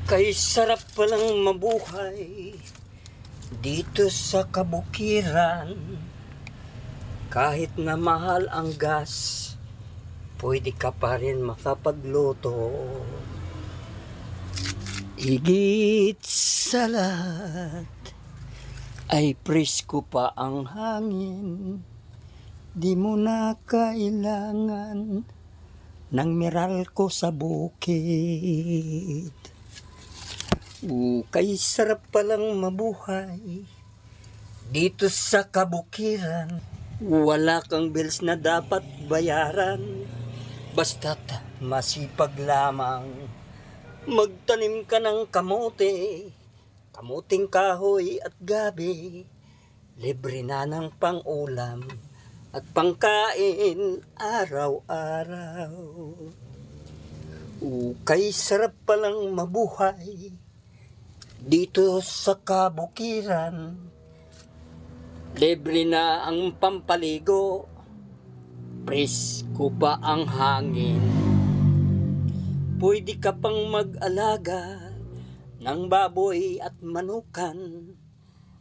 Kay sarap palang mabuhay dito sa kabukiran. Kahit na mahal ang gas, pwede ka pa rin makapagluto. Higit sa lahat ay presko pa ang hangin. Di mo na kailangan ng Meralco sa bukid. Kay sarap palang mabuhay dito sa kabukiran. Wala kang bills na dapat bayaran, basta't masipag lamang. Magtanim ka ng kamote, kamuting kahoy at gabi. Libre na ng pang-ulam at pangkain araw-araw. Kay sarap palang mabuhay dito sa kabukiran. Libre na ang pampaligo, presko pa ang hangin. Pwede ka pang mag-alaga ng baboy at manukan,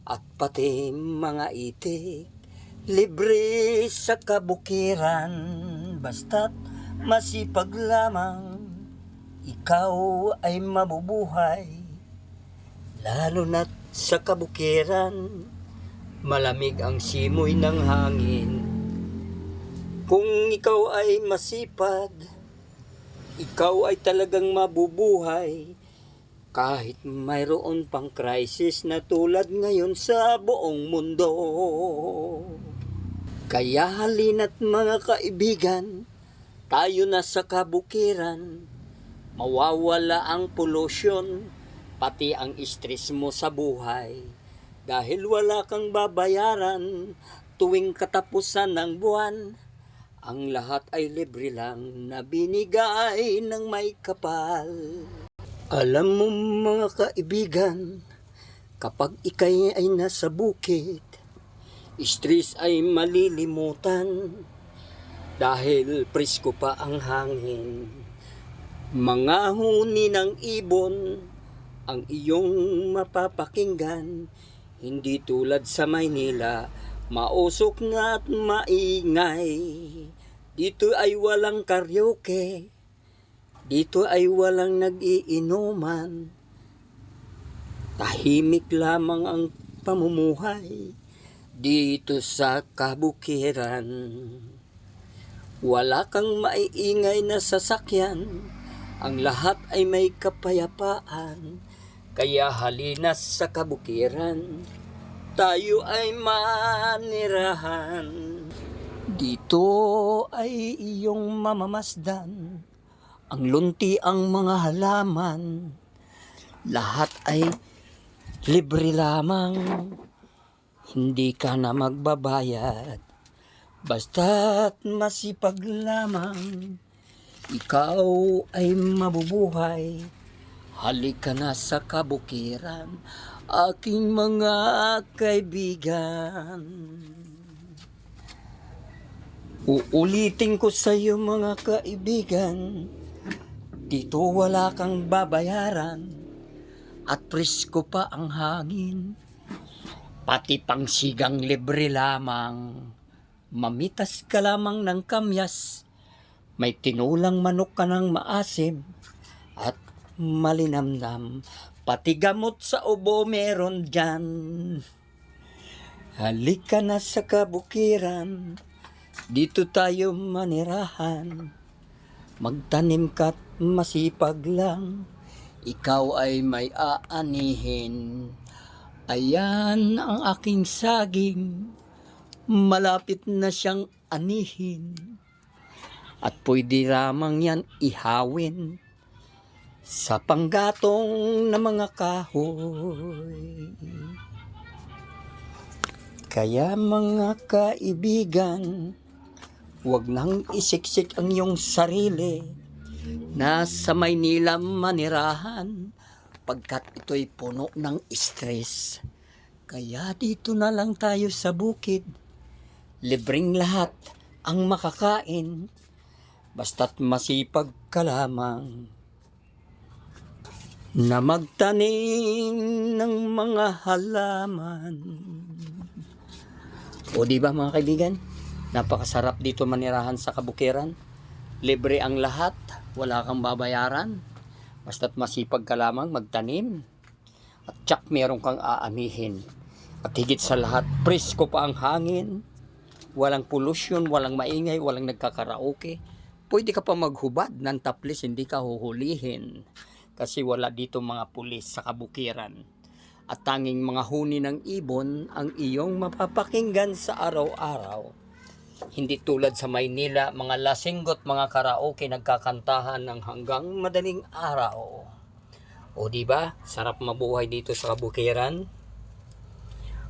at pati mga itik. Libre sa kabukiran, basta't masipag lamang. Ikaw ay mabubuhay, lalo na't sa kabukiran. Malamig ang simoy ng hangin. Kung ikaw ay masipag, ikaw ay talagang mabubuhay. Kahit mayroon pang crisis na tulad ngayon sa buong mundo. Kaya halina't mga kaibigan, tayo na sa kabukiran. Mawawala ang pollution, pati ang stress mo sa buhay. Dahil wala kang babayaran tuwing katapusan ng buwan. Ang lahat ay libre lang na binigay ng may kapal. Alam mo mga kaibigan, kapag ikay ay nasa bukid, stress ay malilimutan. Dahil presko pa ang hangin. Mga huni ng ibon ang iyong mapapakinggan. Hindi tulad sa Maynila, mausok na at maingay. Dito ay walang karaoke, dito ay walang nag-iinuman. Tahimik lamang ang pamumuhay dito sa kabukiran. Wala kang maiingay na sasakyan, ang lahat ay may kapayapaan. Kaya halina sa kabukiran, tayo ay manirahan. Dito ay iyong mamamasdan, ang lunti ang mga halaman. Lahat ay libre lamang, hindi ka na magbabayad. Basta't masipag lamang, ikaw ay mabubuhay. Halika na sa kabukiran, aking mga kaibigan. Uulitin ko sa iyo mga kaibigan, dito wala kang babayaran, at presko pa ang hangin. Pati pang sigang libre lamang, mamitas ka lamang ng kamyas. May tinulang manok ka ng maasim, at malinamnam, pati gamot sa ubo meron dyan. Halika na sa kabukiran, dito tayo manirahan. Magtanim ka't masipag lang, ikaw ay may aanihin. Ayan ang aking saging, malapit na siyang anihin. At pwede lamang yan ihawin sa panggatong na mga kahoy. Kaya mga kaibigan, huwag nang isiksik ang iyong sarili na sa Maynila manirahan, pagkat ito'y puno ng stress. Kaya dito na lang tayo sa bukid, libreng lahat ang makakain, basta't masipag ka lamang. na magtanim ng mga halaman. O di ba mga kaibigan? Napakasarap dito manirahan sa kabukiran. Libre ang lahat, wala kang babayaran. Basta't masipag ka lamang magtanim. At tsak meron kang aanihin. At higit sa lahat, presko pa ang hangin. Walang pollution, walang maingay, walang nagkakaraoke. Pwede ka pa maghubad ng taplis, hindi ka huhulihin. Kasi wala dito mga pulis sa kabukiran. At tanging mga huni ng ibon ang iyong mapapakinggan sa araw-araw. Hindi tulad sa Maynila, mga lasinggot, mga karaoke nagkakantahan ng hanggang madaling araw. O di ba? Sarap mabuhay dito sa kabukiran.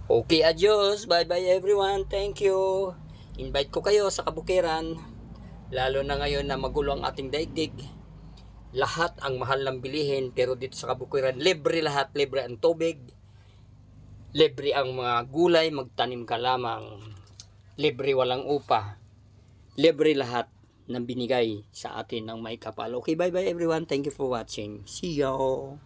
Okay, adios. Bye-bye everyone. Thank you. Invite ko kayo sa kabukiran. Lalo na ngayon na magulo ang ating daigdig. Lahat ang mahal ng bilihin, pero dito sa kabukiran, libre lahat. Libre ang tubig. Libre ang mga gulay, magtanim ka lamang. Libre walang upa. Libre lahat ng binigay sa atin ng may kapal. Okay, bye-bye everyone. Thank you for watching. See you.